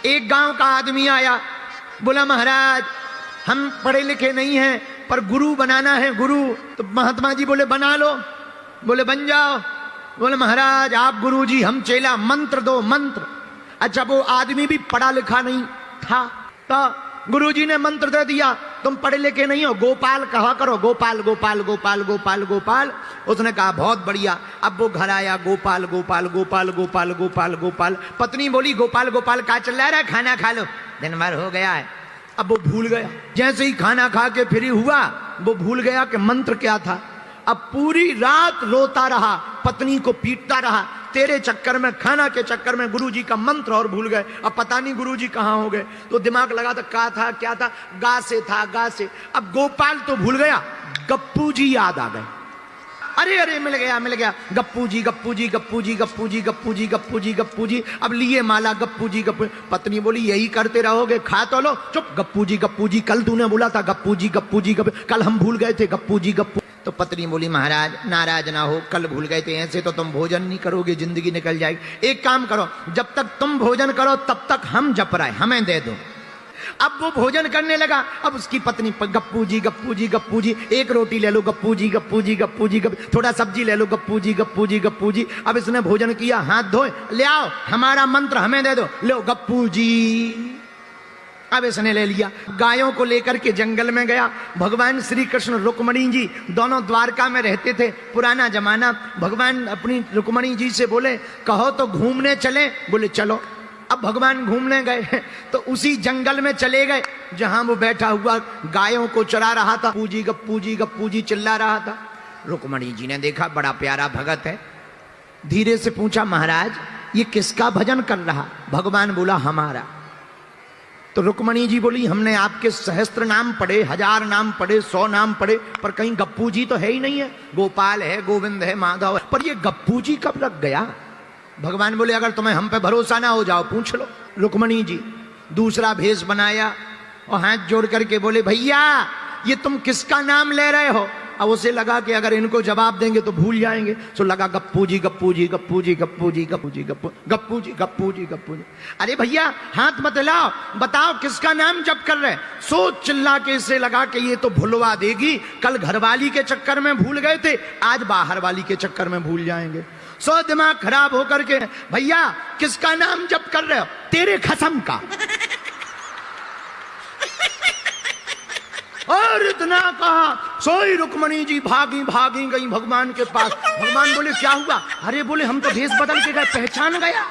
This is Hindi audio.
एक गांव का आदमी आया, बोला महाराज हम पढ़े लिखे नहीं हैं पर गुरु बनाना है गुरु। तो महात्मा जी बोले बना लो। बोले बन जाओ। बोले महाराज आप गुरु जी हम चेला, मंत्र दो मंत्र। अच्छा वो आदमी भी पढ़ा लिखा नहीं था, तो गुरुजी ने मंत्र दे दिया, तुम पढ़े लिखे नहीं हो, गोपाल कहा करो, गोपाल गोपाल गोपाल गोपाल गोपाल। उसने कहा बहुत बढ़िया। अब वो घर आया, गोपाल गोपाल गोपाल गोपाल गोपाल गोपाल। पत्नी बोली गोपाल गोपाल का चल रहा है, खाना खा लो, दिन भर हो गया है। अब वो भूल गया, जैसे ही खाना खा के फ्री हुआ वो भूल गया कि मंत्र क्या था। अब पूरी रात रोता रहा, पत्नी को पीटता रहा, तेरे चक्कर में, खाना के चक्कर में गुरुजी का मंत्र और भूल गए। अब पता नहीं गुरुजी कहाँ हो गए। तो दिमाग लगा था का था क्या था, गा से था, गा से। अब गोपाल तो भूल गया, गप्पू जी याद आ गए। अरे अरे मिल गया मिल गया, गप्पू जी गप्पू जी गप्पू जी गप्पू जी गप्पू जी गप्पू जी गप्पू जी। अब लिए माला गप्पू जी गप्पू। पत्नी बोली यही करते रहोगे, खा तो लो। चुप, गप्पू जी गप्पू जी, कल तूने बोला था गप्पू जी गप्पू जी गप्पू, कल हम भूल गए थे गप्पू जी गप्पू। तो पत्नी बोली महाराज नाराज ना हो, कल भूल गए थे, ऐसे तो तुम भोजन नहीं करोगे, जिंदगी निकल जाएगी। एक काम करो, जब तक तुम भोजन करो तब तक हम जप रहे, हमें दे दो। अब वो भोजन करने लगा। अब उसकी पत्नी गप्पू जी गप्पू जी गप्पू जी, एक रोटी ले लो गप्पू जी गप्पू जी गप्पू जी गप्पू, थोड़ा सब्जी ले लो गप्पू जी गप्पू जी गप्पू जी। अब इसने भोजन किया, हाथ धोए, ले आओ हमारा मंत्र हमें दे दो, लो गप्पू जी। अब इसने ले लिया, गायों को लेकर के जंगल में गया। भगवान श्री कृष्ण रुक्मणी जी दोनों द्वारका में रहते थे, पुराना जमाना। भगवान अपनी रुक्मणी जी से बोले कहो तो घूमने चले, बोले चलो। अब भगवान घूमने गए तो उसी जंगल में चले गए जहां वो बैठा हुआ गायों को चरा रहा था, पूजी गप्पू जी गप्पू जी चिल्ला रहा था। रुक्मणी जी ने देखा बड़ा प्यारा भगत है, धीरे से पूछा महाराज ये किसका भजन कर रहा। भगवान बोला हमारा। तो रुक्मणी जी बोली हमने आपके सहस्त्र नाम पढ़े, 1000 नाम पढ़े, 100 नाम पढ़े, पर कहीं गप्पू जी तो है ही नहीं है। गोपाल है, गोविंद है, माधव है, पर ये गप्पू जी कब लग गया। भगवान बोले अगर तुम्हें हम पे भरोसा ना हो जाओ पूछ लो। रुक्मणी जी दूसरा भेष बनाया और हाथ जोड़ करके बोले भैया ये तुम किसका नाम ले रहे हो। अब उसे लगा कि अगर इनको जवाब देंगे तो भूल जाएंगे, तो लगा गप्पू जी गप्पू जी गप्पू जी गप्पू जी गप्पू जी गप्पू गप्पू जी गप्पू जी गप्पू जी। अरे भैया हाथ मत लाओ, बताओ किसका नाम जप कर रहे। सोच चिल्ला के इसे लगा कि ये तो भुलवा देगी, कल घरवाली के चक्कर में भूल गए थे, आज बाहर वाली के चक्कर में भूल जाएंगे। सो दिमाग खराब होकर के भैया किसका नाम जप कर रहे हो। तेरे खसम का। और इतना कहा सोई रुक्मणी जी भागी भागी गई भगवान के पास। भगवान बोले क्या हुआ। अरे बोले हम तो भेष बदल के गए, पहचान गया।